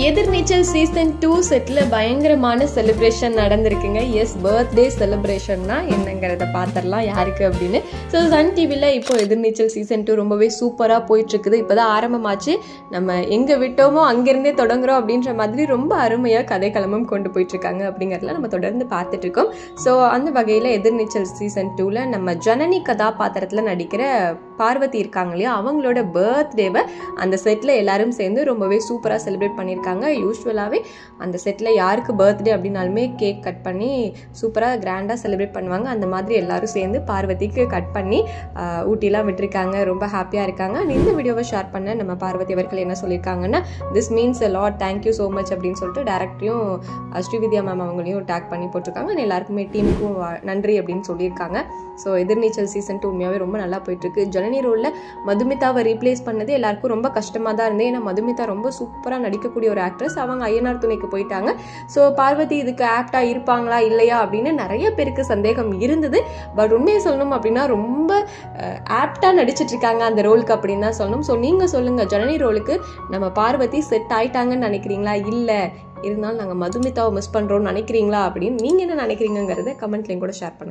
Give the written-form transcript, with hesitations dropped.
எதிர்நீச்சல் season 2 செட்ல பயங்கரமான celebration நடந்திருக்குங்க. S, birthday செலிப்ரேஷன்னா என்னங்கிறத பார்த்துடலாம் யாருக்கு அப்படின்னு. ஸோ சன் டிவியில் இப்போ எதிர்நீச்சல் சீசன் 2 ரொம்பவே சூப்பராக போயிட்டு இருக்குது. இப்போதான் ஆரம்பமாச்சு. நம்ம எங்கே விட்டோமோ அங்கிருந்தே தொடங்குறோம் அப்படின்ற மாதிரி ரொம்ப அருமையாக கதைக்களமும் கொண்டு போயிட்டு இருக்காங்க அப்படிங்கிறதுல நம்ம தொடர்ந்து பார்த்துட்டு இருக்கோம். ஸோ அந்த வகையில் எதிர்நீச்சல் சீசன் 2ல நம்ம ஜனனி கதாபாத்திரத்தில் நடிக்கிற பார்வதி இருக்காங்க இல்லையா, அவங்களோட பர்த்டேவை அந்த செட்டில் எல்லாரும் சேர்ந்து ரொம்பவே சூப்பராக செலிப்ரேட் பண்ணியிருக்காங்க. யூஸ்வலாகவே அந்த செட்டில் யாருக்கு பர்த்டே அப்படின்னாலுமே கேக் கட் பண்ணி சூப்பராக கிராண்டாக செலிப்ரேட் பண்ணுவாங்க. அந்த மாதிரி எல்லாரும் சேர்ந்து பார்வதிக்கு கட் பண்ணி ஊட்டிலாம் விட்டுருக்காங்க. ரொம்ப ஹாப்பியாக இருக்காங்க. இந்த வீடியோவை ஷேர் பண்ண நம்ம பார்வதி அவர்கள் என்ன சொல்லியிருக்காங்கன்னா, this means a lot, thank you so much அப்படின்னு சொல்லிட்டு டேரக்டரையும் ஸ்ரீவித்யா மேம் அவங்களையும் டேக் பண்ணி போட்டிருக்காங்க. எல்லாருக்குமே டீமுக்கும் நன்றி அப்படின்னு சொல்லியிருக்காங்க. ஸோ எதிர்நீச்சல் சீசன் 2 உண்மையாகவே ரொம்ப நல்லா போயிட்டுருக்கு. ஜனனி ரோலில் மதுமிதாவை ரீப்ளேஸ் பண்ணது எல்லாருக்கும் ரொம்ப கஷ்டமாக தான் இருந்தது. ஏன்னா மதுமிதா ரொம்ப சூப்பராக நடிக்கக்கூடிய ஒரு ஆக்ட்ரஸ். அவங்க ஐயனார் துணைக்கு போயிட்டாங்க. ஸோ பார்வதி இதுக்கு ஆப்டாக இருப்பாங்களா இல்லையா அப்படின்னு நிறைய பேருக்கு சந்தேகம் இருந்தது. பட் உண்மையை சொல்லணும் அப்படின்னா ரொம்ப ஆப்டாக நடிச்சிட்டு இருக்காங்க அந்த ரோலுக்கு அப்படின்னு தான் சொல்லணும். ஸோ நீங்கள் சொல்லுங்கள், ஜனனி ரோலுக்கு நம்ம பார்வதி செட் ஆயிட்டாங்கன்னு நினைக்கிறீங்களா, இல்லை இருந்தாலும் நாங்கள் மதுமிதாவை மிஸ் பண்ணுறோம்னு நினைக்கிறீங்களா அப்படின்னு நீங்கள் என்ன நினைக்கிறீங்கிறத கமெண்ட்லேயும் கூட ஷேர் பண்ணுங்கள்.